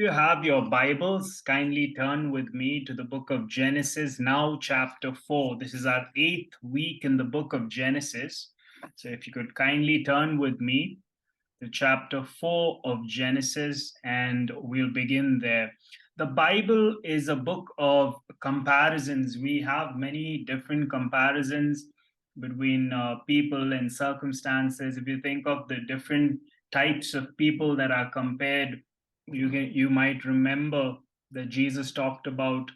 you have your Bibles, kindly turn with me to the book of Genesis, now chapter 4. This is our 8th week in the book of Genesis. So if you could kindly turn with me to chapter 4 of Genesis, and we'll begin there. The Bible is a book of comparisons. We have many different comparisons between people and circumstances. If you think of the different types of people that are compared, you might remember that Jesus talked about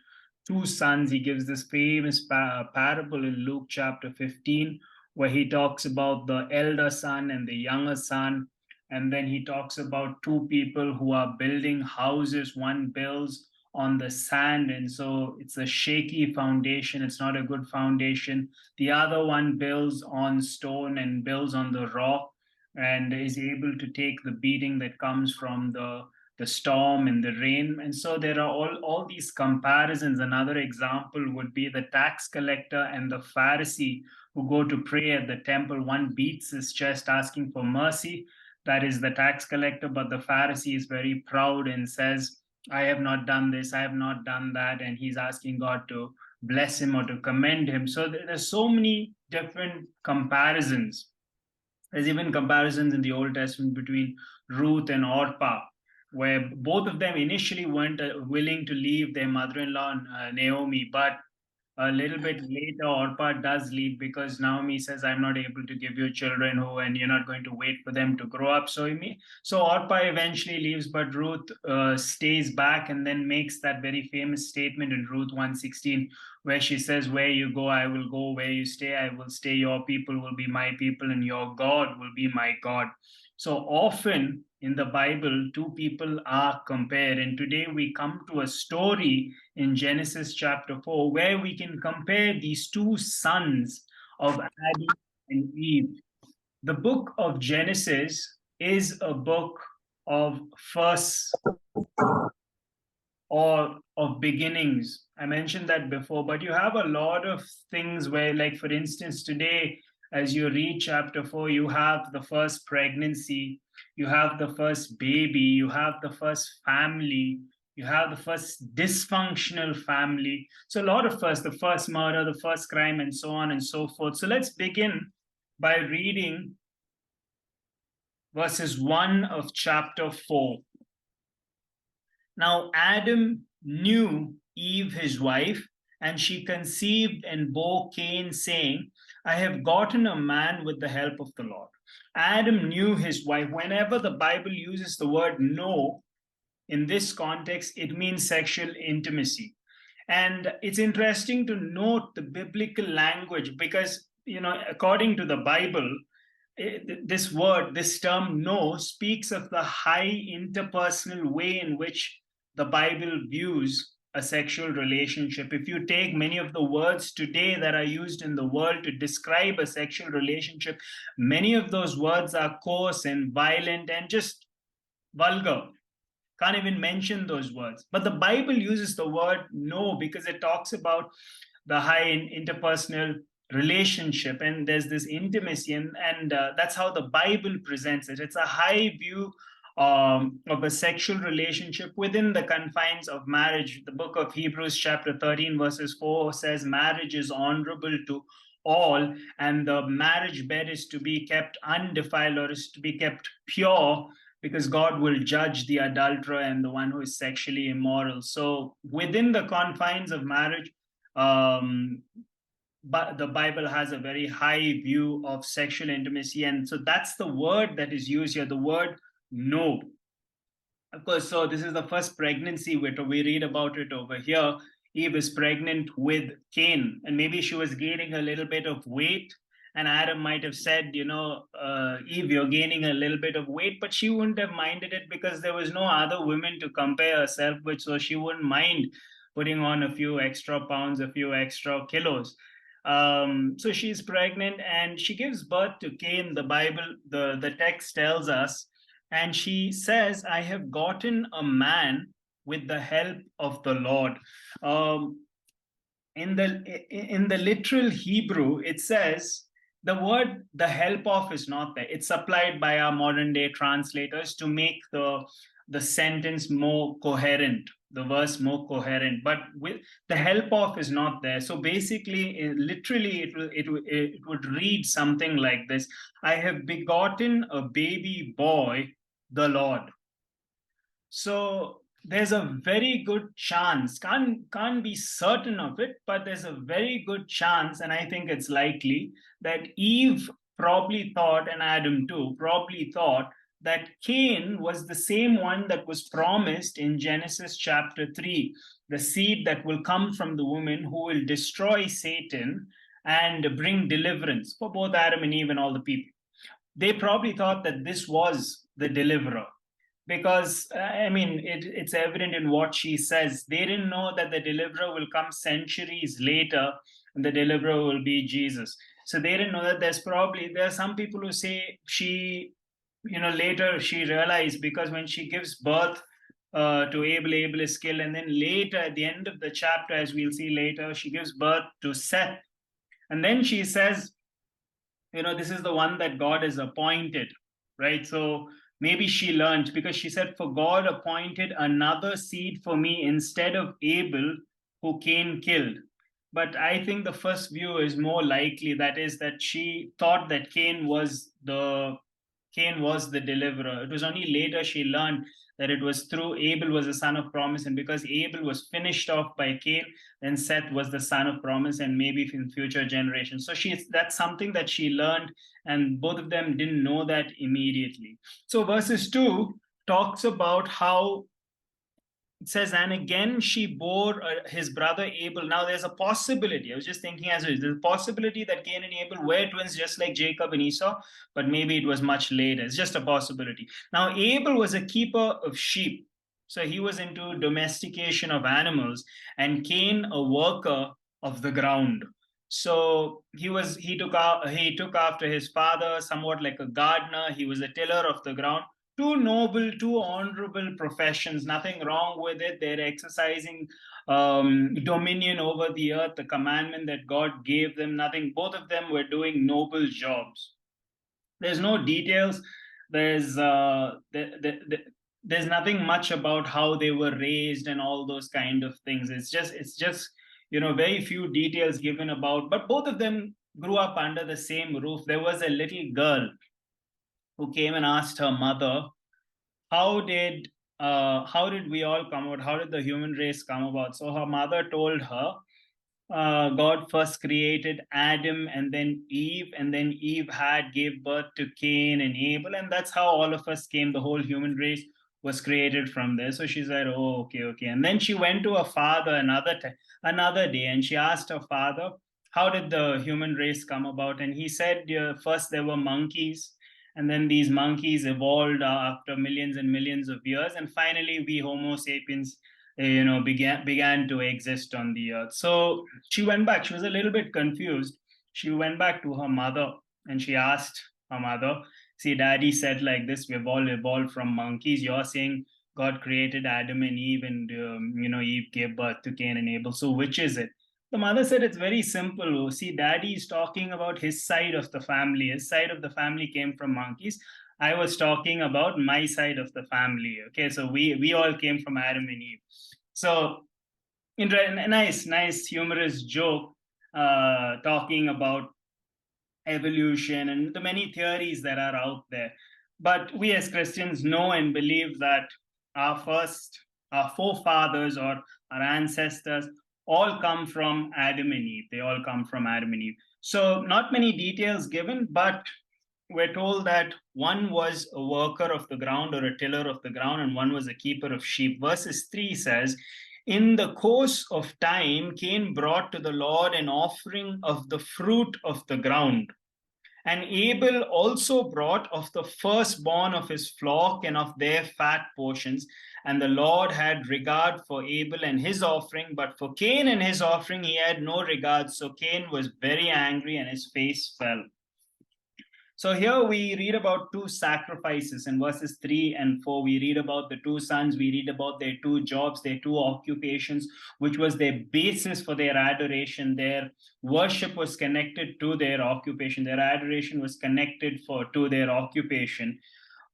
two sons. He gives this famous parable in Luke chapter 15, where he talks about the elder son and the younger son. And then he talks about two people who are building houses. One builds on the sand, and so it's a shaky foundation. It's not a good foundation. The other one builds on stone and builds on the rock, and is able to take the beating that comes from the storm and the rain. And so there are all these comparisons. Another example would be the tax collector and the Pharisee who go to pray at the temple. One beats his chest asking for mercy, that is the tax collector, but the Pharisee is very proud and says, I have not done this, I have not done that, and he's asking God to bless him or to commend him. So there's so many different comparisons. There's even comparisons in the Old Testament between Ruth and Orpah, where both of them initially weren't willing to leave their mother-in-law, Naomi, but a little bit later, Orpah does leave because Naomi says, I'm not able to give you children and you're not going to wait for them to grow up. So Orpah eventually leaves, but Ruth stays back and then makes that very famous statement in Ruth 1:16, where she says, where you go, I will go. Where you stay, I will stay. Your people will be my people and your God will be my God. So often in the Bible, two people are compared. And today we come to a story in Genesis chapter 4 where we can compare these two sons of Adam and Eve. The book of Genesis is a book of firsts or of beginnings. I mentioned that before, but you have a lot of things where, like, for instance, today, as you read chapter 4, you have the first pregnancy, you have the first baby, you have the first family, you have the first dysfunctional family. So a lot of first, the first murder, the first crime, and so on and so forth. So let's begin by reading verses 1 of chapter 4. Now Adam knew Eve his wife, and she conceived and bore Cain, saying, I have gotten a man with the help of the Lord. Adam knew his wife. Whenever the Bible uses the word know, in this context, it means sexual intimacy. And it's interesting to note the biblical language because, according to the Bible, this term know, speaks of the high interpersonal way in which the Bible views a sexual relationship. If you take many of the words today that are used in the world to describe a sexual relationship, many of those words are coarse and violent and just vulgar. Can't even mention those words. But the Bible uses the word know because it talks about the high interpersonal relationship, and there's this intimacy, and that's how the Bible presents it. It's a high view of a sexual relationship within the confines of marriage. The book of Hebrews chapter 13 verses 4 says marriage is honorable to all, and the marriage bed is to be kept undefiled, or is to be kept pure, because God will judge the adulterer and the one who is sexually immoral. So within the confines of marriage, but the Bible has a very high view of sexual intimacy. And so that's the word that is used here, the word know. Of course, so this is the first pregnancy we read about it over here. Eve is pregnant with Cain, and maybe she was gaining a little bit of weight. And Adam might have said, Eve, you're gaining a little bit of weight, but she wouldn't have minded it because there was no other women to compare herself with. So she wouldn't mind putting on a few extra pounds, a few extra kilos. So she's pregnant and she gives birth to Cain. The Bible, the text tells us, and she says, I have gotten a man with the help of the Lord. In the literal Hebrew, it says, the word the help of is not there. It's supplied by our modern day translators to make the the sentence more coherent, the verse more coherent, but with the help of is not there. So basically, literally, it would read something like this: I have begotten a baby boy, the Lord. So there's a very good chance, can't be certain of it, but there's a very good chance, and I think it's likely that Eve probably thought, and Adam too, probably thought that Cain was the same one that was promised in Genesis chapter 3, the seed that will come from the woman who will destroy Satan and bring deliverance for both Adam and Eve and all the people. They probably thought that this was the deliverer, because I mean, it's evident in what she says. They didn't know that the deliverer will come centuries later, and the deliverer will be Jesus. So they didn't know that there are some people who say she, later she realized, because when she gives birth to Abel, Abel is killed, and then later at the end of the chapter, as we'll see later, she gives birth to Seth, and then she says, this is the one that God has appointed, right? So maybe she learned, because she said, for God appointed another seed for me instead of Abel, who Cain killed. But I think the first view is more likely, that is, that she thought that Cain was the deliverer. It was only later she learned that it was through Abel was the son of promise, and because Abel was finished off by Cain, then Seth was the son of promise, and maybe in future generations. So that's something that she learned, and both of them didn't know that immediately. So verses 2 talks about how it says, and again she bore his brother Abel. Now there's a possibility, I was just thinking as well, there's a possibility that Cain and Abel were twins, just like Jacob and Esau, but maybe it was much later. It's just a possibility. Now Abel was a keeper of sheep, so he was into domestication of animals, and Cain a worker of the ground. So he took after his father, somewhat like a gardener. He was a tiller of the ground. Two noble, two honorable professions, nothing wrong with it. They're exercising dominion over the earth, the commandment that God gave them, nothing. Both of them were doing noble jobs. There's no details. There's nothing much about how they were raised and all those kind of things. It's just very few details given about, but both of them grew up under the same roof. There was a little girl who came and asked her mother, how did we all come out? How did the human race come about? So her mother told her, God first created Adam and then Eve, and then Eve gave birth to Cain and Abel, and that's how all of us came. The whole human race was created from there. So she said, "Oh, okay." And then she went to her father another day, and she asked her father, "How did the human race come about?" And he said, "First there were monkeys, and then these monkeys evolved after millions and millions of years, and finally we Homo sapiens." Began to exist on the earth. So she went back. She was a little bit confused. She went back to her mother and she asked her mother, "See, Daddy said like this: we've all evolved from monkeys. You're saying God created Adam and Eve, and Eve gave birth to Cain and Abel. So which is it?" The mother said, "It's very simple. See, Daddy is talking about his side of the family. His side of the family came from monkeys. I was talking about my side of the family. Okay, so we all came from Adam and Eve." So, a nice humorous joke, talking about evolution and the many theories that are out there. But we as Christians know and believe that our forefathers or our ancestors all come from Adam and Eve. They all come from Adam and Eve. So, not many details given, but we're told that one was a worker of the ground or a tiller of the ground, and one was a keeper of sheep. Verses 3 says, in the course of time, Cain brought to the Lord an offering of the fruit of the ground. And Abel also brought of the firstborn of his flock and of their fat portions. And the Lord had regard for Abel and his offering, but for Cain and his offering he had no regard. So Cain was very angry and his face fell. So here we read about two sacrifices. In verses 3 and 4, we read about the two sons. We read about their two jobs, their two occupations, which was their basis for their adoration. Their worship was connected to their occupation. Their adoration was connected to their occupation.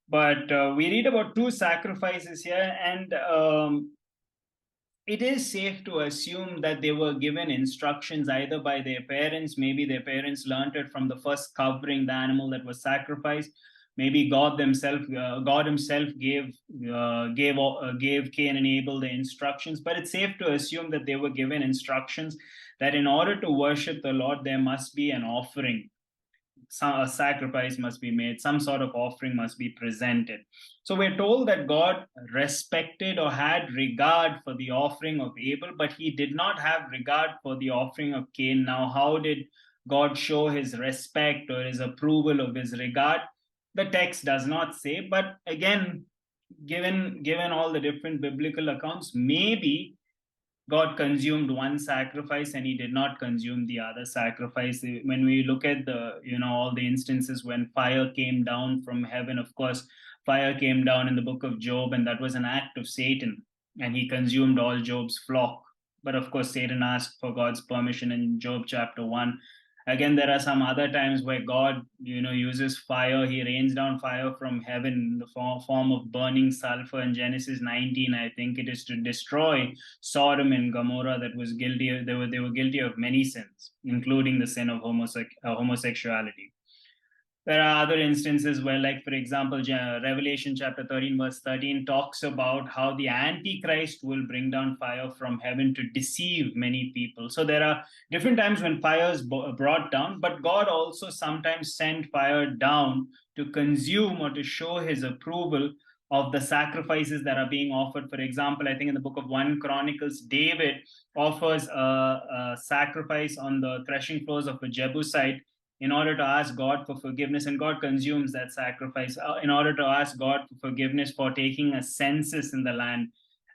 But we read about two sacrifices here, and it is safe to assume that they were given instructions either by their parents. Maybe their parents learned it from the first covering the animal that was sacrificed. Maybe God Himself gave Cain and Abel the instructions. But it's safe to assume that they were given instructions that in order to worship the Lord, there must be an offering, a sacrifice must be made, some sort of offering must be presented. So we're told that God respected or had regard for the offering of Abel, but He did not have regard for the offering of Cain. Now, how did God show His respect or His approval of His regard? The text does not say, but again, given all the different biblical accounts, maybe God consumed one sacrifice and He did not consume the other sacrifice. When we look at all the instances when fire came down from heaven, of course, fire came down in the book of Job, and that was an act of Satan, and he consumed all Job's flock. But of course, Satan asked for God's permission in Job chapter 1. Again, there are some other times where God, uses fire. He rains down fire from heaven in the form of burning sulfur. In Genesis 19, I think it is to destroy Sodom and Gomorrah, that was guilty. They were guilty of many sins, including the sin of homosexuality. There are other instances where, like, for example, Revelation chapter 13, verse 13 talks about how the Antichrist will bring down fire from heaven to deceive many people. So there are different times when fire is brought down, but God also sometimes sent fire down to consume or to show His approval of the sacrifices that are being offered. For example, I think in the book of 1 Chronicles, David offers a sacrifice on the threshing floors of a Jebusite in order to ask God for forgiveness, and God consumes that sacrifice in order to ask God for forgiveness for taking a census in the land.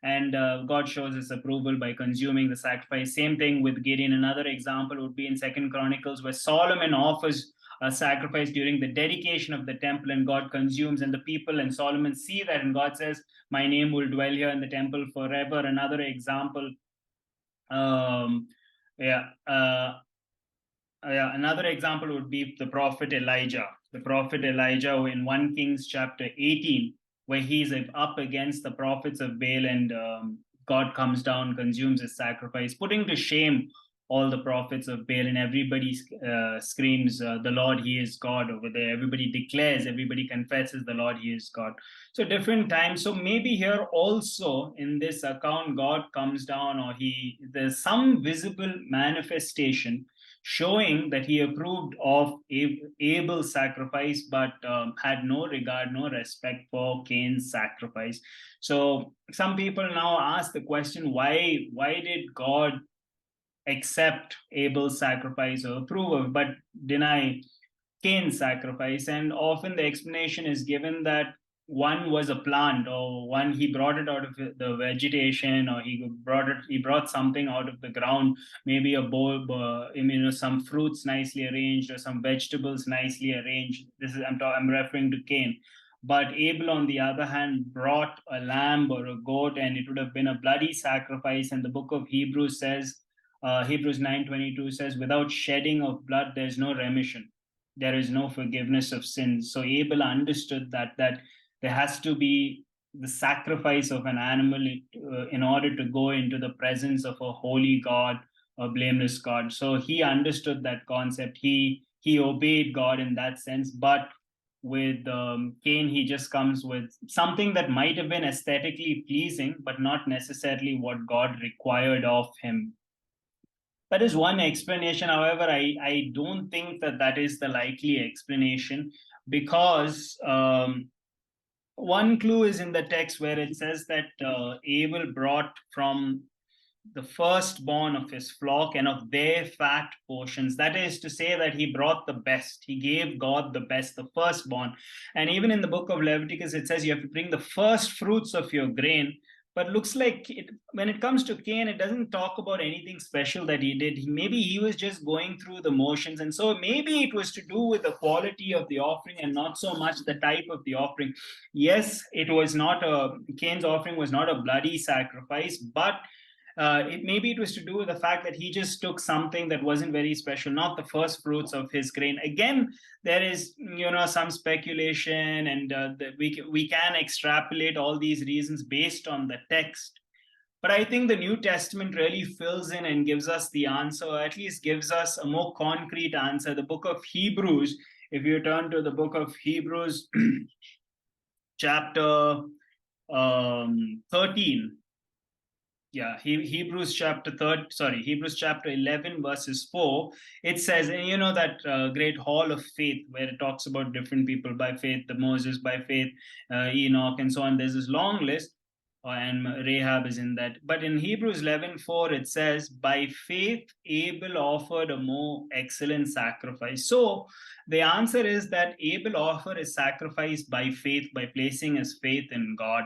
And God shows His approval by consuming the sacrifice. Same thing with Gideon. Another example would be in 2 Chronicles, where Solomon offers a sacrifice during the dedication of the temple, and God consumes, and the people and Solomon see that, and God says, "My name will dwell here in the temple forever." Another example, um, yeah, another example would be the prophet Elijah. The prophet Elijah, in 1 Kings chapter 18, where he's up against the prophets of Baal, and God comes down, consumes his sacrifice, putting to shame all the prophets of Baal, and everybody screams, "The Lord, He is God," over there. Everybody declares, everybody confesses, "The Lord, He is God." So different times. So maybe here also in this account, God comes down, or there's some visible manifestation showing that He approved of Abel's sacrifice, but had no regard, no respect for Cain's sacrifice. So some people now ask the question, why did God accept Abel's sacrifice or approve of, but deny Cain's sacrifice? And often the explanation is given that one was a plant, or one, he brought it out of the vegetation, or he brought something out of the ground, maybe a bowl, some fruits nicely arranged, or some vegetables nicely arranged. I'm referring to Cain. But Abel, on the other hand, brought a lamb or a goat, and it would have been a bloody sacrifice. And the book of Hebrews says, Hebrews 9:22 says, "Without shedding of blood, there's no remission. There is no forgiveness of sins." So Abel understood that there has to be the sacrifice of an animal in order to go into the presence of a holy God, a blameless God. So he understood that concept. He obeyed God in that sense. But with Cain, he just comes with something that might have been aesthetically pleasing, but not necessarily what God required of him. That is one explanation. However, I don't think that is the likely explanation, because one clue is in the text where it says that Abel brought from the firstborn of his flock and of their fat portions. That is to say that he brought the best. He gave God the best, the firstborn. And even in the book of Leviticus, it says you have to bring the first fruits of your grain. But looks like when it comes to Cain, it doesn't talk about anything special that he did. Maybe he was just going through the motions. And so maybe it was to do with the quality of the offering and not so much the type of the offering. Yes, Cain's offering was not a bloody sacrifice, but Maybe it was to do with the fact that he just took something that wasn't very special, not the first fruits of his grain. Again, there is some speculation, and we can extrapolate all these reasons based on the text. But I think the New Testament really fills in and gives us the answer, or at least gives us a more concrete answer. The book of Hebrews, if you turn to the book of Hebrews, chapter 13. Yeah, Hebrews chapter 11 verses 4. It says, and that great hall of faith where it talks about different people: by faith the Moses, by faith Enoch, and so on. There's this long list, and Rahab is in that. But in Hebrews 11:4, it says, by faith Abel offered a more excellent sacrifice. So the answer is that Abel offered his sacrifice by faith, by placing his faith in God,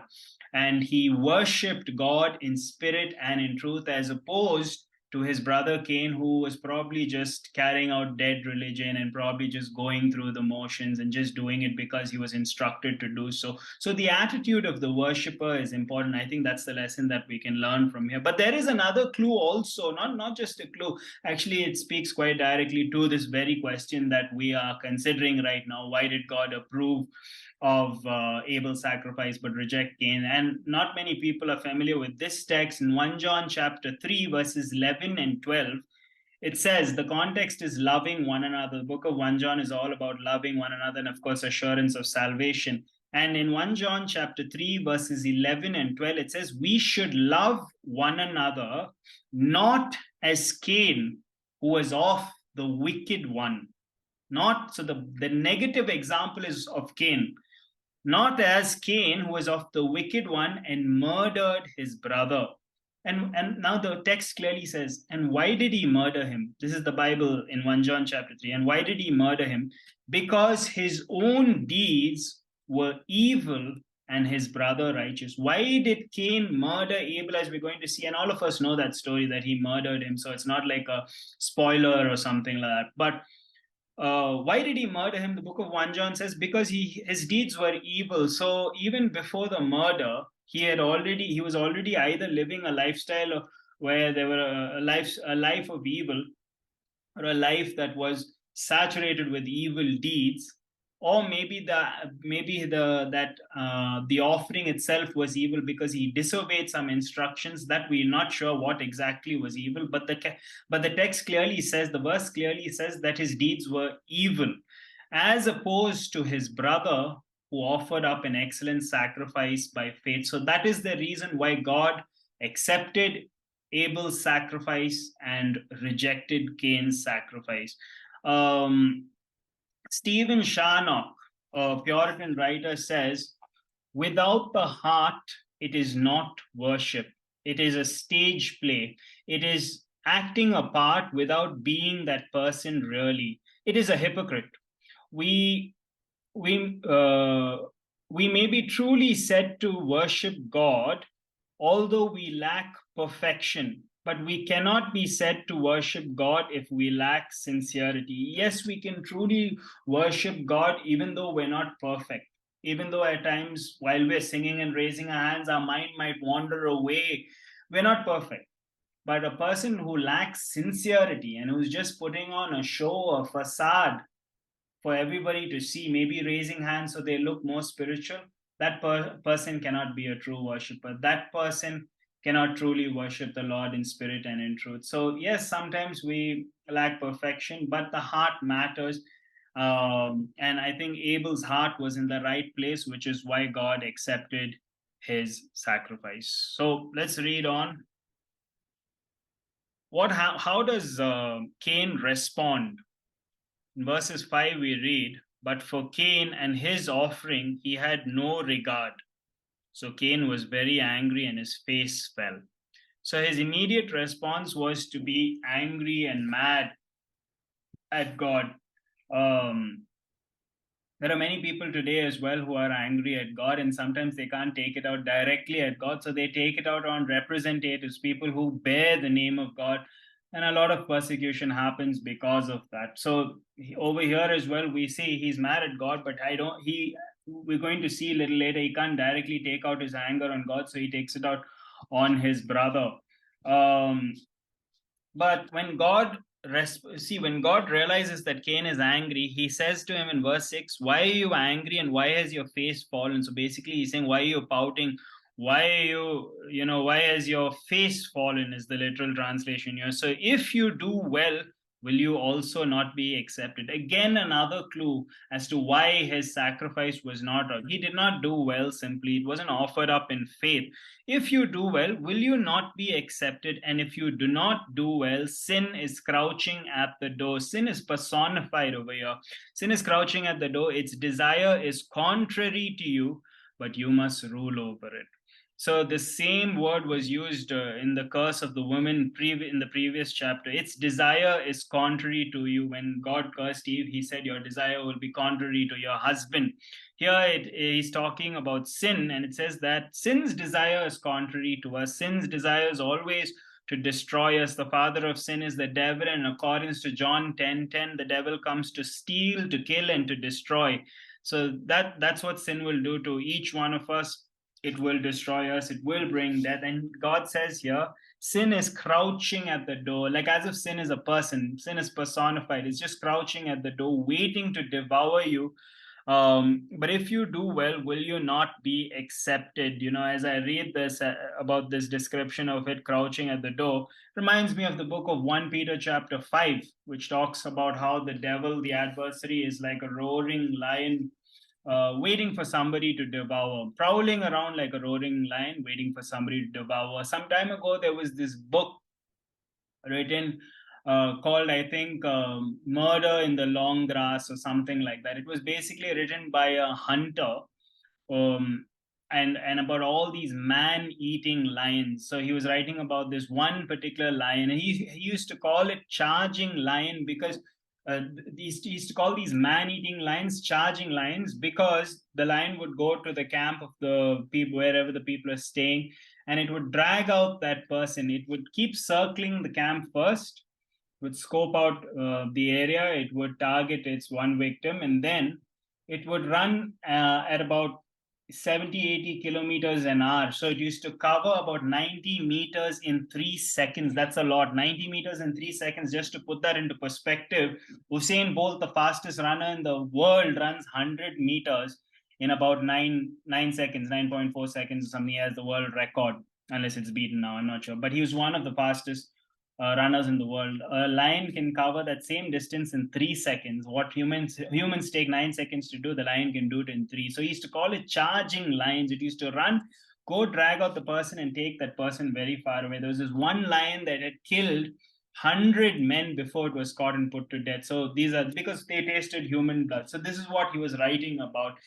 and he worshipped God in spirit and in truth, as opposed to his brother Cain, who was probably just carrying out dead religion and probably just going through the motions and just doing it because he was instructed to do so. So the attitude of the worshiper is important. I think that's the lesson that we can learn from here. But there is another clue also, not just a clue. Actually, it speaks quite directly to this very question that we are considering right now. Why did God approve of Abel's sacrifice but reject Cain? And not many people are familiar with this text. In 1 John chapter 3 verses 11 and 12, it says, the context is loving one another. The book of 1 John is all about loving one another, and of course assurance of salvation. And in 1 John chapter 3 verses 11 and 12, it says, we should love one another, not as Cain, who was of the wicked one. Not so the negative example is of Cain, not as Cain, who was of the wicked one and murdered his brother. And now the text clearly says, and why did he murder him? This is the Bible in 1 John chapter 3. And why did he murder him? Because his own deeds were evil and his brother righteous. Why did Cain murder Abel, as we're going to see? And all of us know that story, that he murdered him. So it's not like a spoiler or something like that. But why did he murder him? The book of 1 John says, because his deeds were evil. So even before the murder, he was already either living a lifestyle where there were a life of evil, or a life that was saturated with evil deeds, or maybe the offering itself was evil because he disobeyed some instructions that we're not sure what exactly was evil. But the text clearly says, the verse clearly says that his deeds were evil, as opposed to his brother, who offered up an excellent sacrifice by faith. So that is the reason why God accepted Abel's sacrifice and rejected Cain's sacrifice. Stephen Sharnock, a Puritan writer, says, without the heart, it is not worship. It is a stage play. It is acting a part without being that person really. It is a hypocrite. We may be truly said to worship God, although we lack perfection, but we cannot be said to worship God if we lack sincerity. Yes, we can truly worship God even though we're not perfect. Even though at times while we're singing and raising our hands, our mind might wander away. We're not perfect. But a person who lacks sincerity and who's just putting on a show, a facade for everybody to see, maybe raising hands so they look more spiritual, that person cannot be a true worshiper. That person cannot truly worship the Lord in spirit and in truth. So yes, sometimes we lack perfection, but the heart matters. And I think Abel's heart was in the right place, which is why God accepted his sacrifice. So let's read on. How does Cain respond? In verses 5 we read, but for Cain and his offering he had no regard. So Cain was very angry and his face fell. So his immediate response was to be angry and mad at God. There are many people today as well who are angry at God, and sometimes they can't take it out directly at God. So they take it out on representatives, people who bear the name of God. And a lot of persecution happens because of that. So over here as well, we see he's mad at God, but we're going to see a little later, he can't directly take out his anger on God. So he takes it out on his brother. But when when God realizes that Cain is angry, he says to him in verse 6, "Why are you angry and why has your face fallen?" So basically, he's saying, "Why are you pouting? Why are why has your face fallen?" Is the literal translation here. So if you do well, will you also not be accepted? Again, another clue as to why his sacrifice was not. He did not do well simply, it wasn't offered up in faith. If you do well, will you not be accepted? And if you do not do well, sin is crouching at the door. Sin is personified over here. Sin is crouching at the door. Its desire is contrary to you, but you must rule over it. So the same word was used in the curse of the woman in the previous chapter. Its desire is contrary to you. When God cursed Eve, he said, "Your desire will be contrary to your husband." Here he's talking about sin, and it says that sin's desire is contrary to us. Sin's desire is always to destroy us. The father of sin is the devil, and according to John 10:10, the devil comes to steal, to kill, and to destroy. So that's what sin will do to each one of us. It will destroy us, it will bring death. And God says here, sin is crouching at the door, like as if sin is a person. Sin is personified, it's just crouching at the door, waiting to devour you. But if you do well, will you not be accepted? As I read this about this description of it crouching at the door, reminds me of the book of 1 Peter chapter 5, which talks about how the devil, the adversary, is like a roaring lion, waiting for somebody to devour, prowling around like a roaring lion, waiting for somebody to devour. Some time ago, there was this book written called, I think, Murder in the Long Grass or something like that. It was basically written by a hunter, um, and about all these man-eating lions. So he was writing about this one particular lion, and he used to call it charging lion because he used to call these man-eating lions charging lions, because the lion would go to the camp of the people, wherever the people are staying, and it would drag out that person. It would keep circling the camp first, would scope out the area, it would target its one victim, and then it would run at about 70-80 kilometers an hour. So it used to cover about 90 meters in 3 seconds. That's a lot. 90 meters in 3 seconds. Just to put that into perspective, Usain Bolt, the fastest runner in the world, runs 100 meters in about 9 seconds, 9.4 seconds or something. He has the world record, unless it's beaten now, I'm not sure. But he was one of the fastest runners in the world. A lion can cover that same distance in 3 seconds. What humans take 9 seconds to do, the lion can do it in three. So he used to call it charging lions. It used to run, go drag out the person, and take that person very far away. There was this one lion that had killed 100 men before it was caught and put to death. So these are because they tasted human blood. So this is what he was writing about.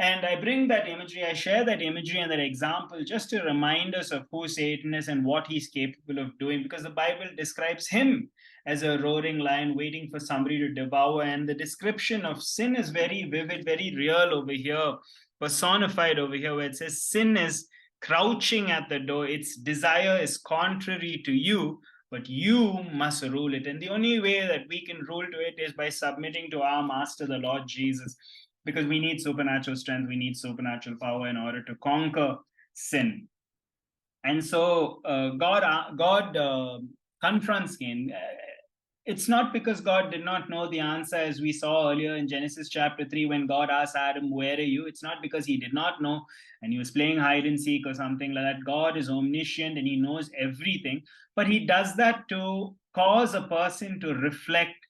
And I bring that imagery, I share that imagery and that example just to remind us of who Satan is and what he's capable of doing, because the Bible describes him as a roaring lion waiting for somebody to devour. And the description of sin is very vivid, very real over here, personified over here, where it says sin is crouching at the door. Its desire is contrary to you, but you must rule it. And the only way that we can rule to it is by submitting to our master, the Lord Jesus, because we need supernatural strength, we need supernatural power in order to conquer sin. And so God confronts Cain. It's not because God did not know the answer, as we saw earlier in Genesis chapter 3, when God asked Adam, "Where are you?" It's not because he did not know and he was playing hide and seek or something like that. God is omniscient and he knows everything, but he does that to cause a person to reflect.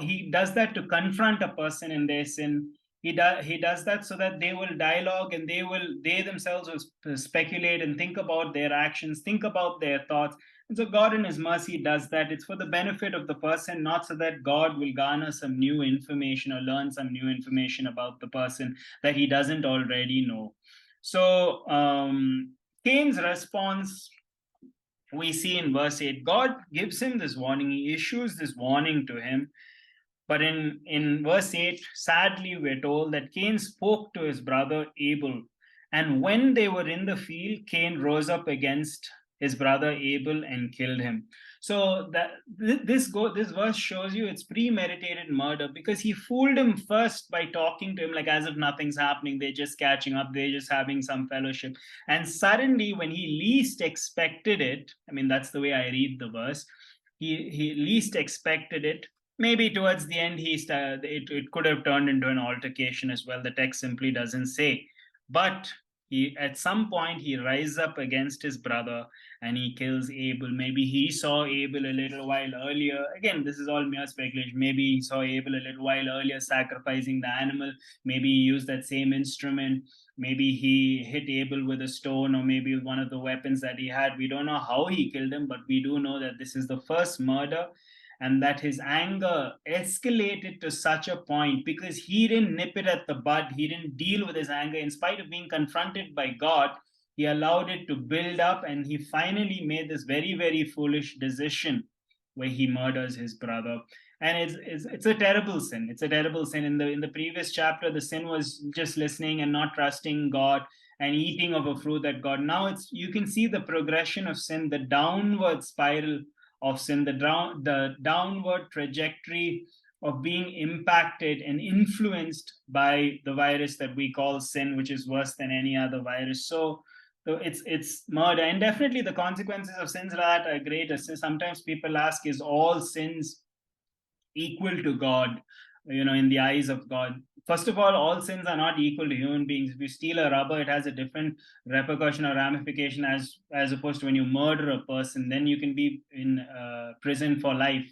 He does that to confront a person in their sin. He does that so that they will dialogue, and they themselves will speculate and think about their actions, think about their thoughts. And so God in his mercy does that. It's for the benefit of the person, not so that God will garner some new information or learn some new information about the person that he doesn't already know. So Cain's response, we see in verse 8. God gives him this warning, he issues this warning to him. But in verse 8, sadly, we're told that Cain spoke to his brother Abel. And when they were in the field, Cain rose up against his brother Abel and killed him. So that this verse shows you it's premeditated murder, because he fooled him first by talking to him like as if nothing's happening. They're just catching up. They're just having some fellowship. And suddenly, when he least expected it, I mean, that's the way I read the verse. He least expected it. Maybe towards the end, it could have turned into an altercation as well. The text simply doesn't say, but he at some point he rises up against his brother and he kills Abel. Maybe he saw Abel a little while earlier. Again, this is all mere speculation. Maybe he saw Abel a little while earlier sacrificing the animal. Maybe he used that same instrument. Maybe he hit Abel with a stone, or maybe with one of the weapons that he had. We don't know how he killed him, but we do know that this is the first murder, and that his anger escalated to such a point because he didn't nip it at the bud. He didn't deal with his anger. In spite of being confronted by God, he allowed it to build up, and he finally made this very, very foolish decision where he murders his brother. And it's a terrible sin. It's a terrible sin. In the previous chapter, the sin was just listening and not trusting God and eating of a fruit that God. Now you can see the progression of sin, the downward spiral of sin, the downward trajectory of being impacted and influenced by the virus that we call sin, which is worse than any other virus. So it's murder, and definitely the consequences of sins like that are great. Sometimes people ask, is all sins equal to God, in the eyes of God? First of all sins are not equal to human beings. If you steal a rubber, it has a different repercussion or ramification as opposed to when you murder a person. Then you can be in prison for life.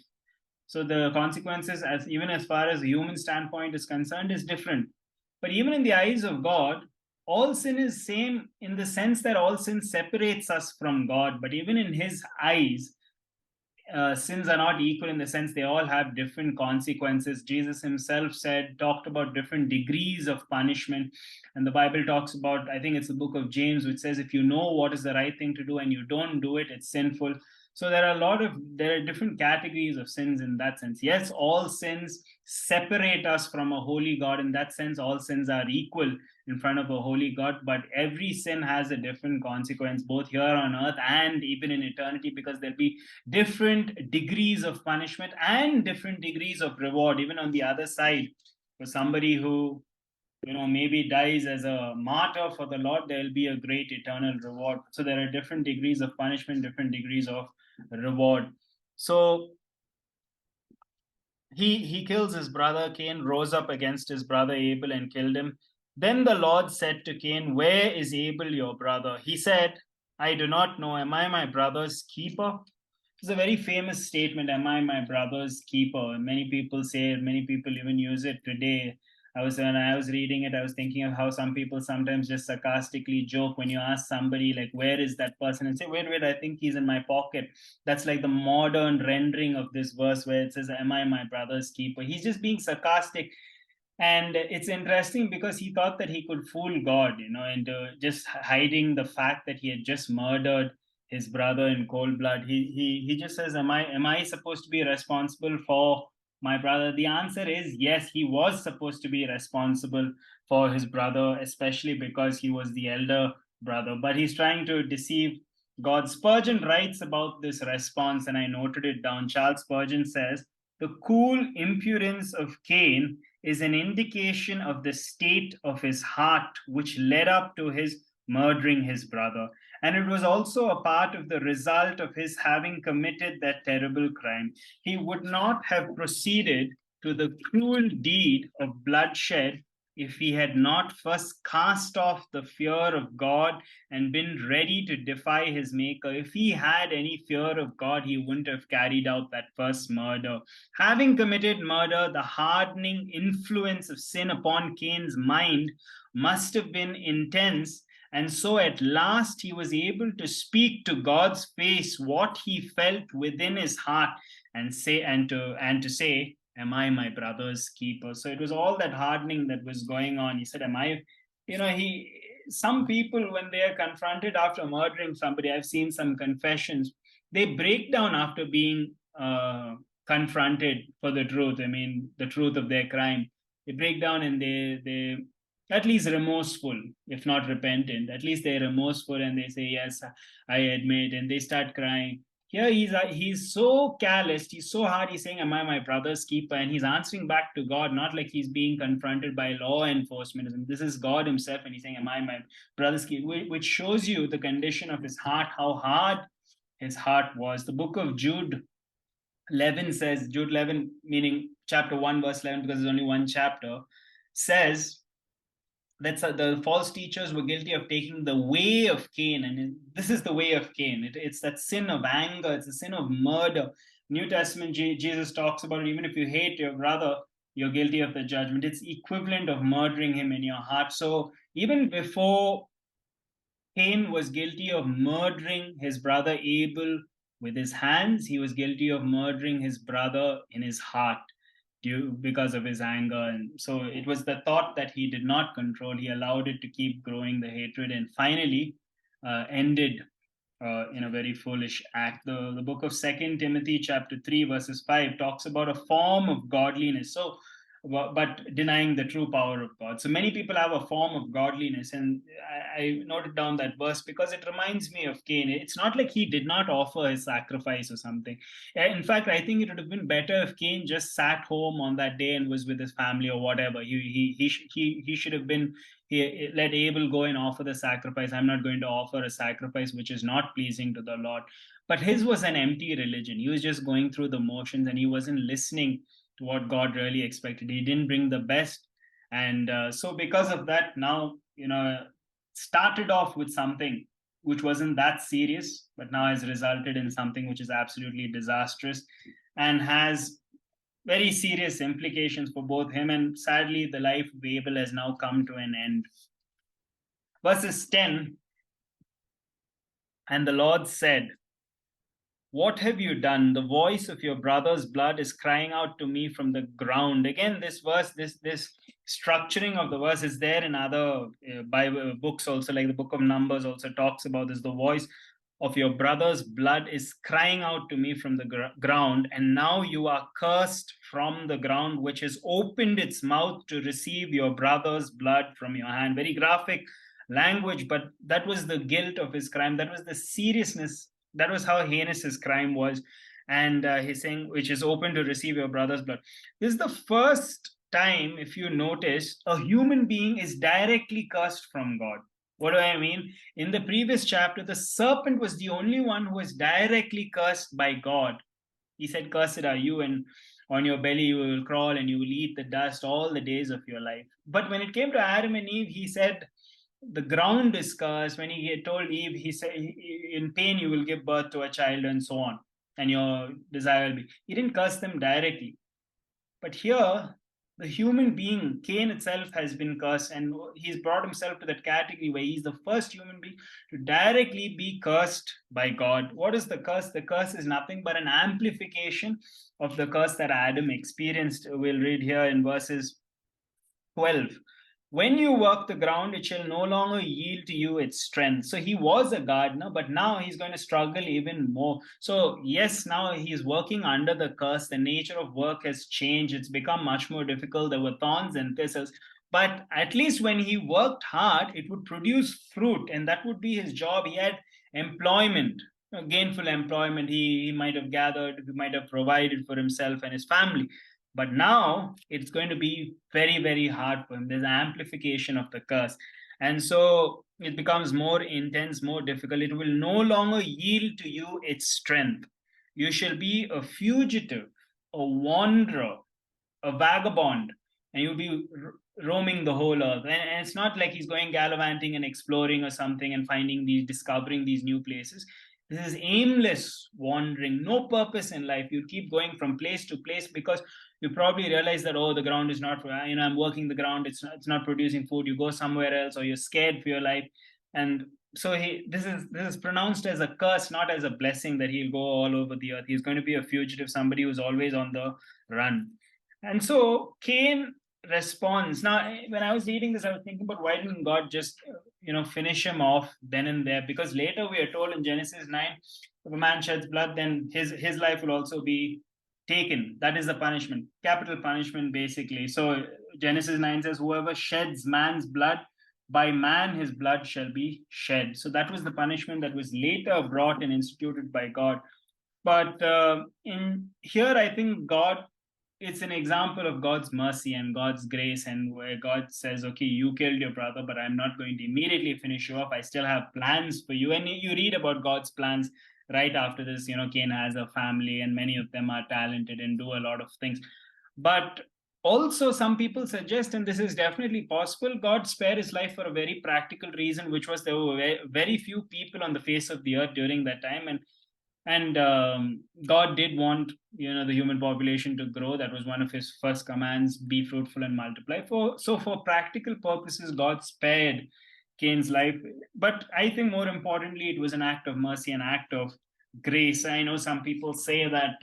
So the consequences, even as far as the human standpoint is concerned, is different. But even in the eyes of God, all sin is same, in the sense that all sin separates us from God. But even in his eyes, sins are not equal, in the sense they all have different consequences. Jesus himself talked about different degrees of punishment. And the Bible talks about, I think it's the book of James, which says, if you know what is the right thing to do and you don't do it, it's sinful. So there are different categories of sins in that sense. Yes, all sins separate us from a holy God. In that sense, all sins are equal in front of a holy God, but every sin has a different consequence, both here on earth and even in eternity, because there'll be different degrees of punishment and different degrees of reward, even on the other side. For somebody who maybe dies as a martyr for the Lord, there will be a great eternal reward. So there are different degrees of punishment, different degrees of reward. So he kills his brother. Cain rose up against his brother Abel and killed him. Then the Lord said to Cain, where is Abel your brother? He said, I do not know. Am I my brother's keeper? It's a very famous statement, am I my brother's keeper? Many people say it, many people even use it today. When I was reading it, I was thinking of how some people sometimes just sarcastically joke when you ask somebody, like, where is that person? And say, wait, I think he's in my pocket. That's like the modern rendering of this verse where it says, am I my brother's keeper? He's just being sarcastic. And it's interesting because he thought that he could fool God, into just hiding the fact that he had just murdered his brother in cold blood. He just says, am I supposed to be responsible for my brother? The answer is yes, he was supposed to be responsible for his brother, especially because he was the elder brother. But he's trying to deceive God. Spurgeon writes about this response, and I noted it down. Charles Spurgeon says, the cool impudence of Cain is an indication of the state of his heart which led up to his murdering his brother. And it was also a part of the result of his having committed that terrible crime. He would not have proceeded to the cruel deed of bloodshed if he had not first cast off the fear of God and been ready to defy his maker. If he had any fear of God, he wouldn't have carried out that first murder. Having committed murder, the hardening influence of sin upon Cain's mind must have been intense, and so at last he was able to speak to God's face what he felt within his heart and to say, am I my brother's keeper? So it was all that hardening that was going on. He said, am I, some people, when they are confronted after murdering somebody, I've seen some confessions, they break down after being confronted for the truth. I mean, the truth of their crime. They break down and they at least remorseful, if not repentant. At least they're remorseful and they say, yes, I admit, and they start crying. here he's so calloused, he's so hard, he's saying, am I my brother's keeper? And he's answering back to God, not like he's being confronted by law enforcement. This is God himself, and he's saying, am I my brother's keeper? Which shows you the condition of his heart, how hard his heart was. The book of Jude 11 says, Jude 11, meaning chapter 1, verse 11, because there's only one chapter, says that the false teachers were guilty of taking the way of Cain. And this is the way of Cain. It's that sin of anger, it's a sin of murder. New Testament, Jesus talks about it. Even if you hate your brother, you're guilty of the judgment. It's equivalent of murdering him in your heart. So even before Cain was guilty of murdering his brother Abel with his hands, he was guilty of murdering his brother in his heart because of his anger. And so it was the thought that he did not control. He allowed it to keep growing, the hatred, and finally ended in a very foolish act. The book of 2 Timothy chapter 3 verses 5 talks about a form of godliness. So but denying the true power of God. So many people have a form of godliness, and I noted down that verse because it reminds me of Cain. It's not like he did not offer his sacrifice or something. In fact, I think it would have been better if Cain just sat home on that day and was with his family or whatever. He should have been. He let Abel go and offer the sacrifice. I'm not going to offer a sacrifice which is not pleasing to the Lord. But his was an empty religion. He was just going through the motions, and he wasn't listening to what God really expected. He didn't bring the best. And so because of that, now, started off with something which wasn't that serious, but now has resulted in something which is absolutely disastrous and has very serious implications for both him, and sadly, the life of Abel has now come to an end. Verses 10, and the Lord said, what have you done? The voice of your brother's blood is crying out to me from the ground. Again, this verse, this structuring of the verse is there in other Bible books also, like the book of Numbers also talks about this. The voice of your brother's blood is crying out to me from the ground, and now you are cursed from the ground, which has opened its mouth to receive your brother's blood from your hand. Very graphic language, but that was the guilt of his crime. That was the seriousness. That was how heinous his crime was. And he's saying, which is open to receive your brother's blood. This is the first time, if you notice, a human being is directly cursed from God. What do I mean? In the previous chapter, the serpent was the only one who was directly cursed by God. He said, cursed are you, and on your belly you will crawl, and you will eat the dust all the days of your life. But when it came to Adam and Eve, he said, the ground is cursed. When he told Eve, he said, in pain you will give birth to a child, and so on, and your desire will be. He didn't curse them directly. But here, the human being, Cain itself, has been cursed, and he's brought himself to that category where he's the first human being to directly be cursed by God. What is the curse? The curse is nothing but an amplification of the curse that Adam experienced. We'll read here in verses 12. When you work the ground, it shall no longer yield to you its strength. So he was a gardener, but now he's going to struggle even more. So yes, now he's working under the curse. The nature of work has changed. It's become much more difficult. There were thorns and thistles. But at least when he worked hard, it would produce fruit, and that would be his job. He had employment, gainful employment. He might have gathered, he might have provided for himself and his family. But now it's going to be very, very hard for him. There's amplification of the curse. And so it becomes more intense, more difficult. It will no longer yield to you its strength. You shall be a fugitive, a wanderer, a vagabond, and you'll be roaming the whole earth. And it's not like he's going gallivanting and exploring or something and discovering these new places. This is aimless wandering, no purpose in life. You keep going from place to place because you probably realize that, oh, the ground is not, I'm working the ground, it's not producing food. You go somewhere else, or you're scared for your life. And so this is pronounced as a curse, not as a blessing, that he'll go all over the earth. He's going to be a fugitive, somebody who's always on the run. And so Cain responds. Now, when I was reading this, I was thinking about, why didn't God just finish him off then and there? Because later we are told in Genesis 9, if a man sheds blood, then his life will also be taken. That is the punishment, capital punishment, basically. So Genesis 9 says, whoever sheds man's blood, by man his blood shall be shed. So that was the punishment that was later brought and instituted by God But in here, I think God, it's an example of God's mercy and God's grace, and where God says, okay, you killed your brother, but I'm not going to immediately finish you off. I still have plans for you. And you read about God's plans right after this. Cain has a family, and many of them are talented and do a lot of things. But also, some people suggest, and this is definitely possible, God spared his life for a very practical reason, which was there were very few people on the face of the earth during that time. And God did want the human population to grow. That was one of his first commands: be fruitful and multiply. For practical purposes, God spared Cain's life. But I think more importantly, it was an act of mercy, an act of grace. I know some people say that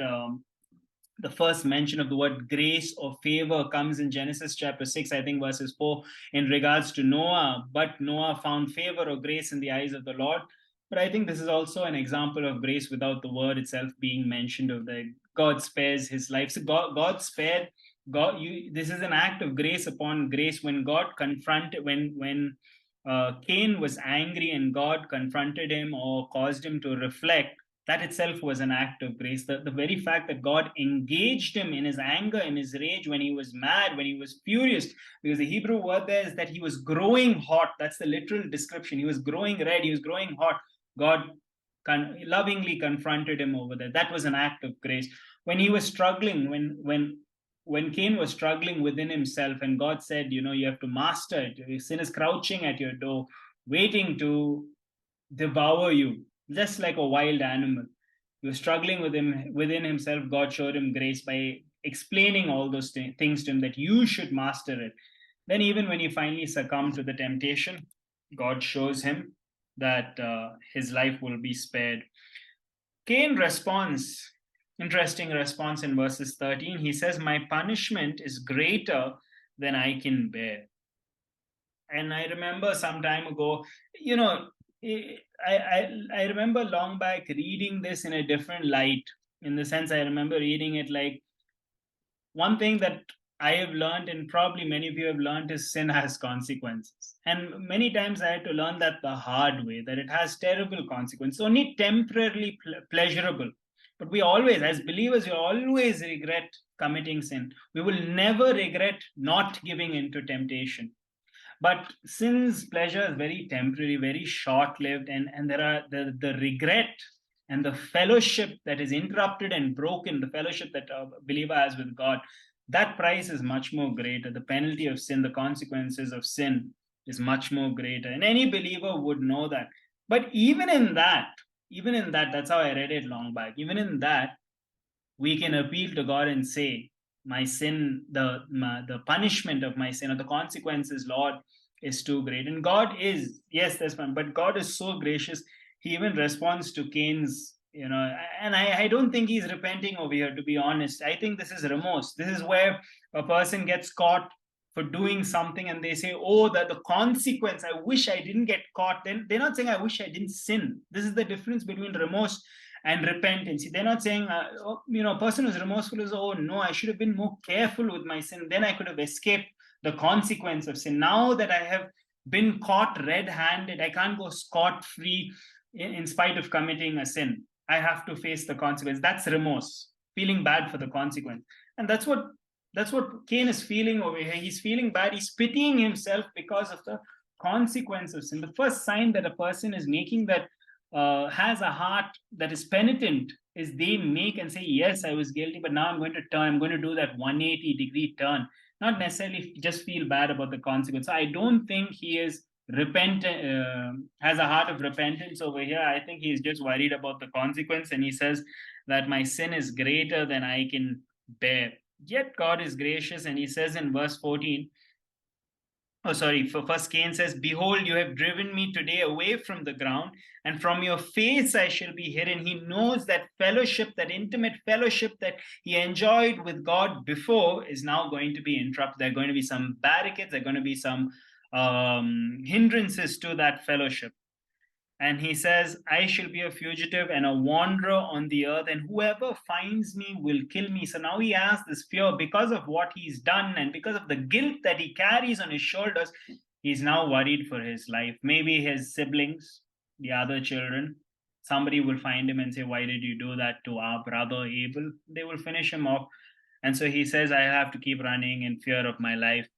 the first mention of the word grace or favor comes in Genesis chapter 6, I think verses 4, in regards to Noah. But Noah found favor or grace in the eyes of the Lord. But I think this is also an example of grace without the word itself being mentioned, of the God spares his life. So God spared God. This is an act of grace upon grace. When God confronted, when Cain was angry and God confronted him or caused him to reflect, that itself was an act of grace. The very fact that God engaged him in his anger, in his rage, when he was mad, when he was furious, because the Hebrew word there is that he was growing hot. That's the literal description. He was growing red, he was growing hot. God lovingly confronted him over there. That was an act of grace. When he was struggling, when Cain was struggling within himself, and God said, you have to master it. Sin is crouching at your door, waiting to devour you, just like a wild animal. He was struggling within himself. God showed him grace by explaining all those things to him, that you should master it. Then, even when he finally succumbed to the temptation, God shows him that his life will be spared. Cain responds, interesting response in verses 13. He says, my punishment is greater than I can bear. And I remember some time ago, I remember long back reading this in a different light. In the sense, I remember reading it like, one thing that I have learned, and probably many of you have learned, is sin has consequences. And many times I had to learn that the hard way, that it has terrible consequences, only temporarily pleasurable. But we always, as believers, we always regret committing sin. We will never regret not giving into temptation. But since pleasure is very temporary, very short-lived, and there are the regret and the fellowship that is interrupted and broken, the fellowship that a believer has with God, that price is much more greater. The penalty of sin, the consequences of sin, is much more greater, and any believer would know that. But even in that, that's how I read it long back. Even in that, we can appeal to God and say, my sin, the punishment of my sin, or the consequences, Lord, is too great. And God is, yes, there's one, but God is so gracious. He even responds to Cain's, and I don't think he's repenting over here, to be honest. I think this is remorse. This is where a person gets caught for doing something and they say, oh, that the consequence, I wish I didn't get caught. Then they're not saying, I wish I didn't sin. This is the difference between remorse and repentance. They're not saying, a person who's remorseful is, oh no, I should have been more careful with my sin. Then I could have escaped the consequence of sin. Now that I have been caught red-handed, I can't go scot-free in spite of committing a sin. I have to face the consequence. That's remorse, feeling bad for the consequence. And that's what Cain is feeling over here. He's feeling bad. He's pitying himself because of the consequence of sin. The first sign that a person is making that has a heart that is penitent is they make and say, yes, I was guilty, but now I'm going to turn. I'm going to do that 180-degree turn. Not necessarily just feel bad about the consequence. I don't think he is has a heart of repentance over here. I think he's just worried about the consequence, and he says that my sin is greater than I can bear. Yet God is gracious, and he says in verse 14, for first Cain says, behold, you have driven me today away from the ground, and from your face I shall be hidden. He knows that fellowship, that intimate fellowship that he enjoyed with God before, is now going to be interrupted. There are going to be some barricades, there are going to be some hindrances to that fellowship. And he says, I shall be a fugitive and a wanderer on the earth, and whoever finds me will kill me. So now he has this fear because of what he's done and because of the guilt that he carries on his shoulders. He's now worried for his life. Maybe his siblings, the other children, somebody will find him and say, why did you do that to our brother Abel? They will finish him off. And so he says, I have to keep running in fear of my life.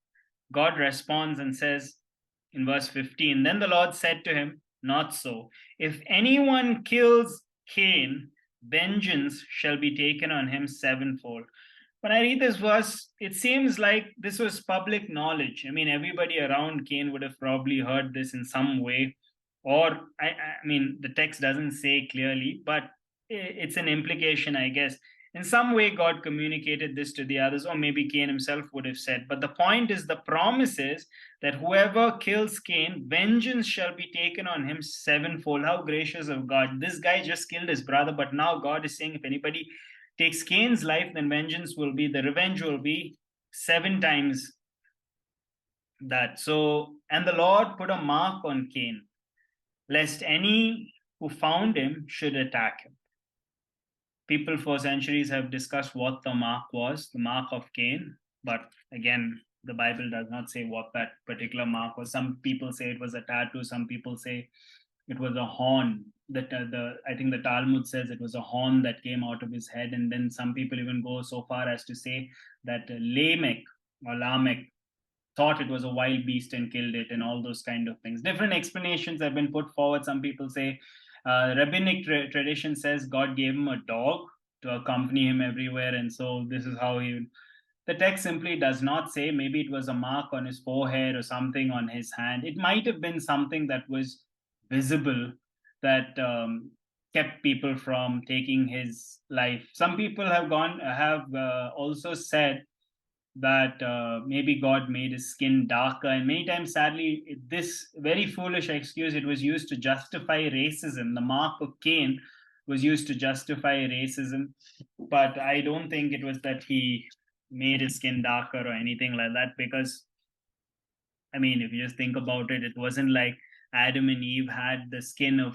God responds and says in verse 15, then the Lord said to him, not so. If anyone kills Cain, vengeance shall be taken on him sevenfold. When I read this verse, it seems like this was public knowledge. I mean, everybody around Cain would have probably heard this in some way. Or, I mean, the text doesn't say clearly, but it's an implication, I guess. In some way, God communicated this to the others, or maybe Cain himself would have said. But the point is, the promise is that whoever kills Cain, vengeance shall be taken on him sevenfold. How gracious of God. This guy just killed his brother, but now God is saying, if anybody takes Cain's life, then vengeance will be, the revenge will be 7 times that. So, and the Lord put a mark on Cain, lest any who found him should attack him. People for centuries have discussed what the mark was, the mark of Cain, but again, the Bible does not say what that particular mark was. Some people say it was a tattoo, some people say it was a horn. That I think the Talmud says it was a horn that came out of his head, and then some people even go so far as to say that Lamech thought it was a wild beast and killed it, and all those kind of things. Different explanations have been put forward. Some people say rabbinic tradition says God gave him a dog to accompany him everywhere, and so this is how he. The text simply does not say. Maybe it was a mark on his forehead or something on his hand. It might have been something that was visible that kept people from taking his life. Some people have also said that maybe God made his skin darker. And many times, sadly, this very foolish excuse, it was used to justify racism. The mark of Cain was used to justify racism. But I don't think it was that he made his skin darker or anything like that, because, I mean, if you just think about it, it wasn't like Adam and Eve had the skin of,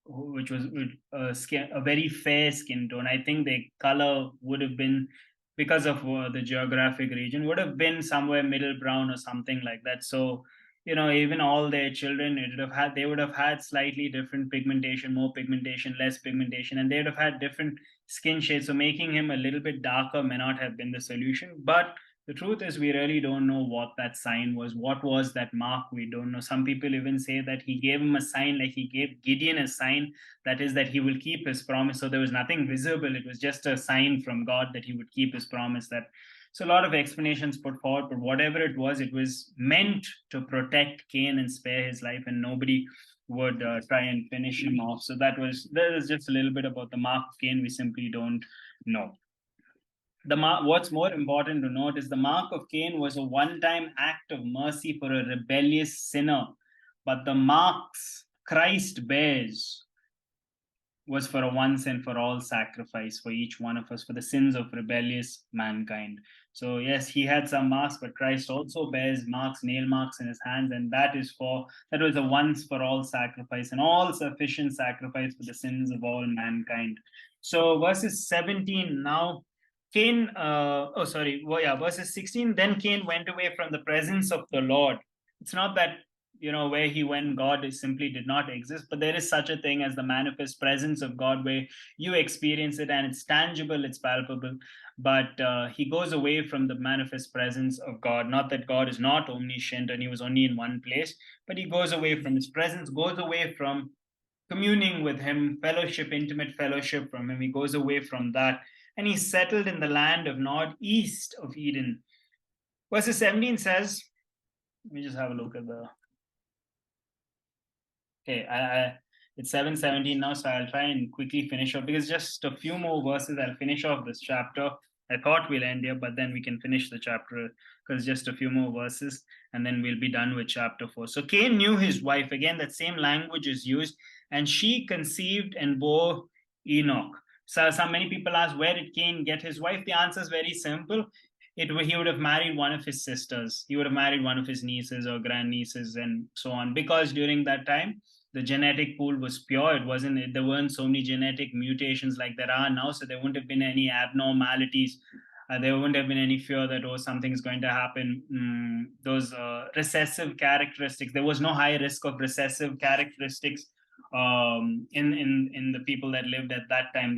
which was a very fair skin tone. I think their color would have been, because of the geographic region, would have been somewhere middle brown or something like that. So, even all their children, they would have had slightly different pigmentation, more pigmentation, less pigmentation, and they would have had different skin shades. So making him a little bit darker may not have been the solution. But the truth is, we really don't know what that sign was. What was that mark? We don't know. Some people even say that he gave him a sign, like he gave Gideon a sign, that is, that he will keep his promise. So there was nothing visible. It was just a sign from God that he would keep his promise. So a lot of explanations put forward, but whatever it was meant to protect Cain and spare his life, and nobody would try and finish him off. So that is just a little bit about the mark of Cain. We simply don't know. What's more important to note is the mark of Cain was a one-time act of mercy for a rebellious sinner, but the marks Christ bears was for a once and for all sacrifice for each one of us, for the sins of rebellious mankind. So yes, he had some marks, but Christ also bears marks, nail marks in his hands, and that was a once for all sacrifice, an all sufficient sacrifice for the sins of all mankind. So verses 17 now. Verses 16, then Cain went away from the presence of the Lord. It's not that, where he went, God simply did not exist, but there is such a thing as the manifest presence of God, where you experience it and it's tangible, it's palpable. But he goes away from the manifest presence of God. Not that God is not omniscient and he was only in one place, but he goes away from his presence, goes away from communing with him, fellowship, intimate fellowship from him. He goes away from that. And he settled in the land of Nod, east of Eden. Verse 17 says, let me just have a look at it's 7:17 now, so I'll try and quickly finish off, because just a few more verses, I'll finish off this chapter. I thought we'll end here, but then we can finish the chapter, because just a few more verses, and then we'll be done with chapter 4. So Cain knew his wife. Again, that same language is used. And she conceived and bore Enoch. So many people ask, where did Cain get his wife? The answer is very simple. He would have married one of his sisters. He would have married one of his nieces or grandnieces and so on. Because during that time, the genetic pool was pure. There weren't so many genetic mutations like there are now. So there wouldn't have been any abnormalities. There wouldn't have been any fear that, something's going to happen. Those recessive characteristics, there was no high risk of recessive characteristics in the people that lived at that time.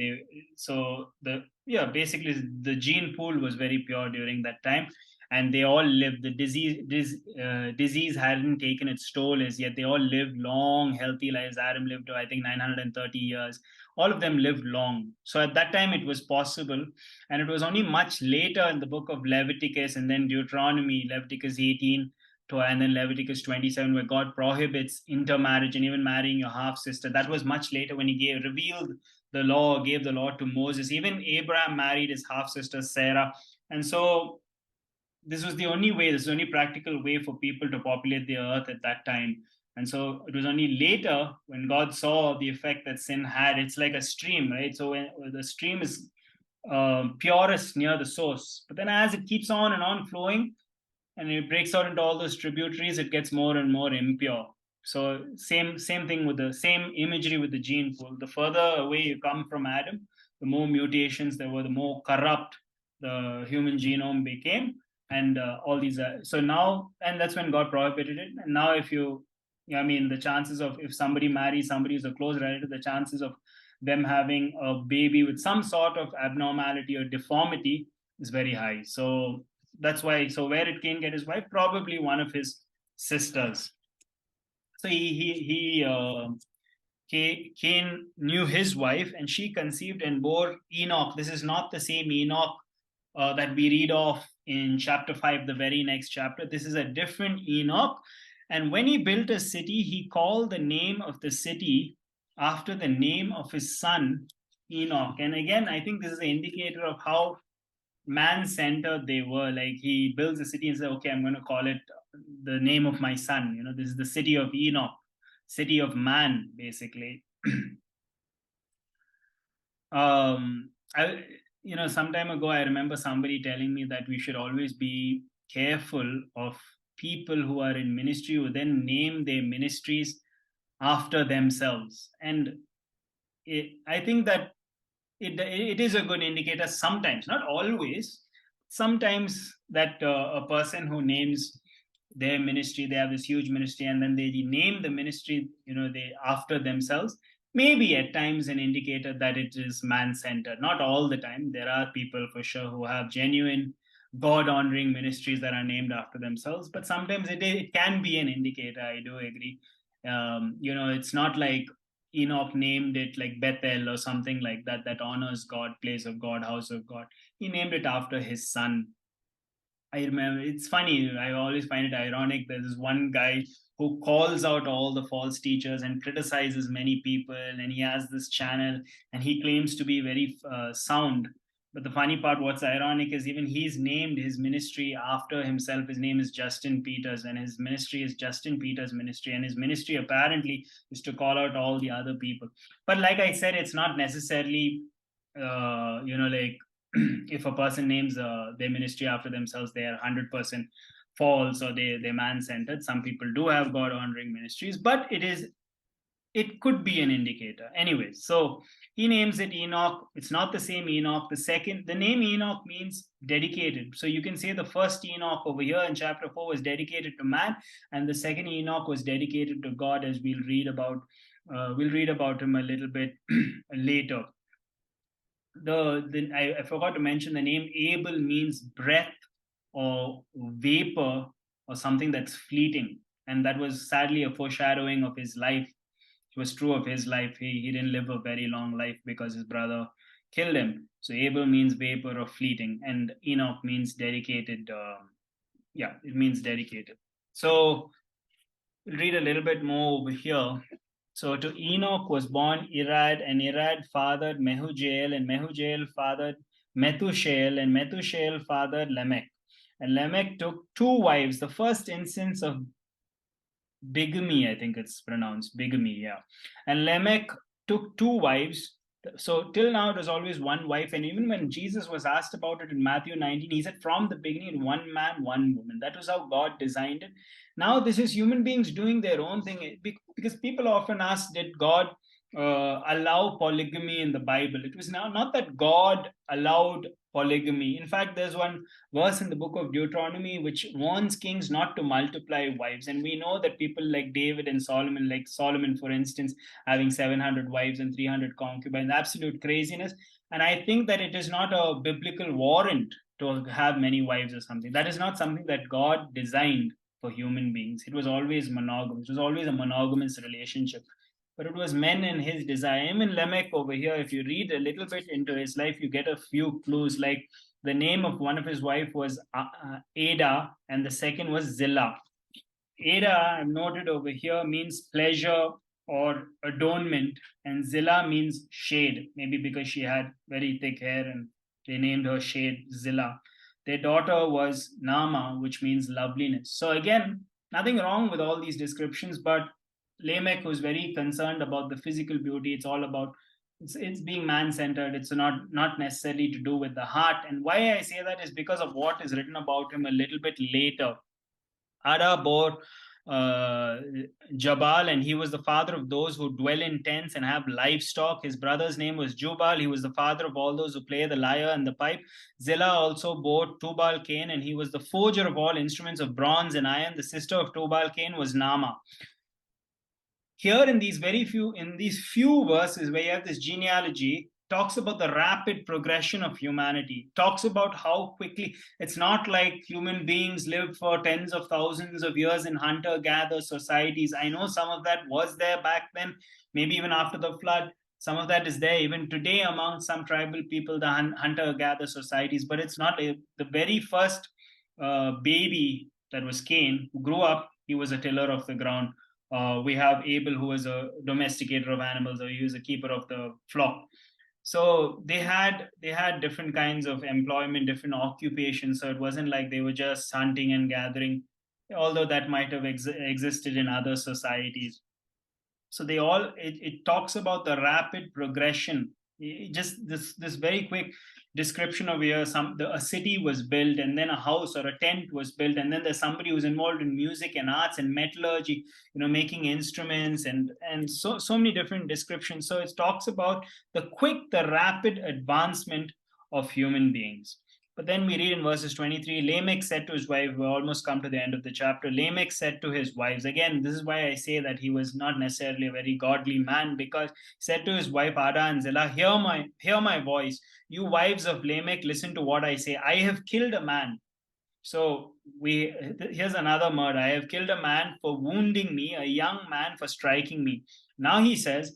Basically the gene pool was very pure during that time, and they all lived. The disease hadn't taken its toll as yet. They all lived long, healthy lives. Adam lived to, I think, 930 years. All of them lived long. So at that time, it was possible. And it was only much later in the book of Leviticus and then Deuteronomy, Leviticus 18 and then Leviticus 27, where God prohibits intermarriage and even marrying your half sister. That was much later when he revealed the law, gave the law to Moses. Even Abraham married his half sister Sarah. And so this was the only way, this was the only practical way for people to populate the earth at that time. And so it was only later when God saw the effect that sin had. It's like a stream, right? So when the stream is purest near the source, but then as it keeps on and on flowing, and it breaks out into all those tributaries, it gets more and more impure. So same thing with the same imagery with the gene pool. The further away you come from Adam, the more mutations there were, the more corrupt the human genome became, and all these. So now, and that's when God prohibited it. And now, if you, I mean, the chances of if somebody marries somebody who's a close relative, the chances of them having a baby with some sort of abnormality or deformity is very high. So that's why. So where did Cain get his wife? Probably one of his sisters. So Cain knew his wife, and she conceived and bore Enoch. This is not the same Enoch that we read of in chapter 5, the very next chapter. This is a different Enoch. And when he built a city, he called the name of the city after the name of his son, Enoch. And again, I think this is an indicator of how man-centered they were. Like, he builds a city and says, okay, I'm going to call it the name of my son. This is the city of Enoch, city of man, basically. Some time ago, I remember somebody telling me that we should always be careful of people who are in ministry who then name their ministries after themselves. And I think that it is a good indicator sometimes, not always. Sometimes that a person who names their ministry, they have this huge ministry, and then they name the ministry, they after themselves. Maybe at times an indicator that it is man-centered. Not all the time. There are people for sure who have genuine God-honoring ministries that are named after themselves, but sometimes it can be an indicator. I do agree. It's not like Enoch named it like Bethel or something like that, that honors God, place of God, house of God. He named it after his son. I remember, it's funny, I always find it ironic. There's this one guy who calls out all the false teachers and criticizes many people, and he has this channel, and he claims to be very sound. But the funny part, what's ironic, is even he's named his ministry after himself. His name is Justin Peters, and his ministry is Justin Peters Ministry. And his ministry apparently is to call out all the other people. But like I said, it's not necessarily, like if a person names their ministry after themselves, they are 100% false, or they're man-centered. Some people do have God-honoring ministries, but it could be an indicator. Anyway, so he names it Enoch. It's not the same Enoch. The name Enoch means dedicated. So you can say the first Enoch over here in chapter 4 was dedicated to man, and the second Enoch was dedicated to God, as we'll read about him a little bit later. I forgot to mention the name Abel means breath or vapor or something that's fleeting, and that was sadly a foreshadowing of his life. It was true of his life. He didn't live a very long life because his brother killed him. So Abel means vapor or fleeting, and Enoch means dedicated. It means dedicated. So we'll read a little bit more over here. So to Enoch was born Irad, and Irad fathered Mehujael, and Mehujael fathered Methushael, and Methushael fathered Lamech. And Lamech took two wives. The first instance of bigamy, I think it's pronounced bigamy, yeah. And Lamech took two wives. So till now, it was always one wife. And even when Jesus was asked about it in Matthew 19, he said, from the beginning, one man, one woman. That was how God designed it. Now, this is human beings doing their own thing. Because people often ask, did God allow polygamy in the Bible? It was not that God allowed polygamy. In fact, there's one verse in the book of Deuteronomy which warns kings not to multiply wives. And we know that people like David and Solomon, like Solomon, for instance, having 700 wives and 300 concubines, absolute craziness. And I think that it is not a biblical warrant to have many wives or something. That is not something that God designed for human beings. It was always monogamous. It was always a monogamous relationship. But it was men and his desire. Even Lamech over here, if you read a little bit into his life, you get a few clues. Like the name of one of his wife was Ada, and the second was Zillah. Ada, I've noted over here, means pleasure or adornment, and Zillah means shade, maybe because she had very thick hair and they named her shade Zillah. Their daughter was Nama, which means loveliness. So, again, nothing wrong with all these descriptions, but Lamech was very concerned about the physical beauty. It's all about it's being man-centered. It's not necessarily to do with the heart. And why I say that is because of what is written about him a little bit later. Ada bore uh, Jabal, and he was the father of those who dwell in tents and have livestock. His brother's name was Jubal. He was the father of all those who play the lyre and the pipe. Zillah also bore Tubal Cain, and he was the forger of all instruments of bronze and iron. The sister of Tubal Cain was Nama. Here in these few verses where you have this genealogy, talks about the rapid progression of humanity, talks about how quickly. It's not like human beings lived for tens of thousands of years in hunter-gatherer societies. I know some of that was there back then, maybe even after the flood. Some of that is there even today among some tribal people, the hunter-gatherer societies. But it's not the very first baby that was Cain, who grew up, he was a tiller of the ground. We have Abel, who was a domesticator of animals, or he was a keeper of the flock. So they had different kinds of employment, different occupations. So it wasn't like they were just hunting and gathering, although that might have existed in other societies. So it talks about the rapid progression. Just this very quick description of where a city was built, and then a house or a tent was built, and then there's somebody who's involved in music and arts and metallurgy, making instruments, and so many different descriptions. So it talks about the rapid advancement of human beings. But then we read in verses 23, Lamech said to his wife, we almost come to the end of the chapter. Lamech said to his wives, again, this is why I say that he was not necessarily a very godly man, because he said to his wife Ada and Zillah, hear my voice. You wives of Lamech, listen to what I say. I have killed a man. So here's another murder. I have killed a man for wounding me, a young man for striking me. Now he says,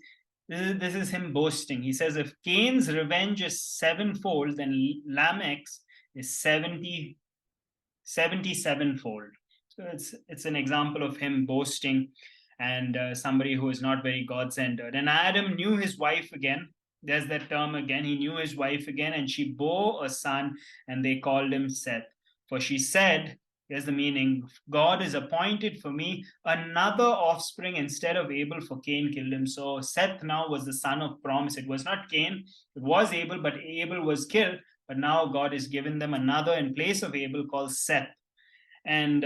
this is him boasting. He says, if Cain's revenge is sevenfold, then Lamech's is 77-fold. So it's an example of him boasting, and somebody who is not very God-centered. And Adam knew his wife again. There's that term again. He knew his wife again, and she bore a son, and they called him Seth. For she said, here's the meaning, God is appointed for me another offspring instead of Abel, for Cain killed him. So Seth now was the son of promise. It was not Cain, it was Abel, but Abel was killed. But now God has given them another in place of Abel called Seth. And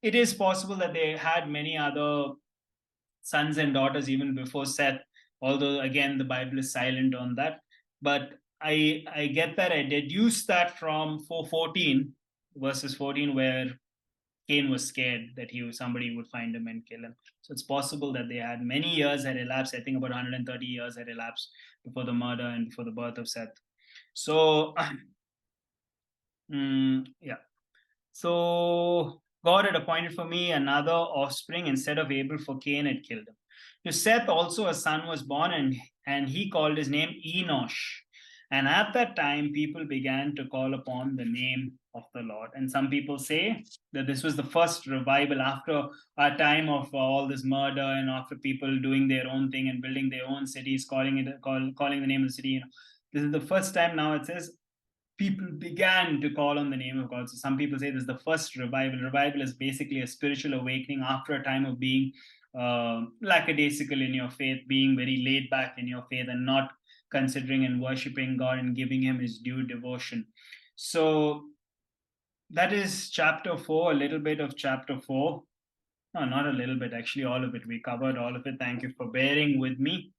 it is possible that they had many other sons and daughters even before Seth, although again the Bible is silent on that. But I get that. I deduce that from 4:14, verses 14, where Cain was scared that somebody would find him and kill him. So it's possible that they had many years had elapsed. I think about 130 years had elapsed before the murder and before the birth of Seth. So, yeah. So God had appointed for me another offspring instead of Abel, for Cain had killed him. To Seth also a son was born, and he called his name Enosh. And at that time, people began to call upon the name of the Lord. And some people say that this was the first revival after a time of all this murder, and after people doing their own thing and building their own cities, calling the name of the city. This is the first time. Now it says people began to call on the name of God. So some people say this is the first revival. Revival is basically a spiritual awakening after a time of being lackadaisical in your faith, being very laid back in your faith, and not considering and worshiping God and giving him his due devotion. So that is chapter 4, a little bit of chapter 4. No, not a little bit, actually all of it. We covered all of it. Thank you for bearing with me.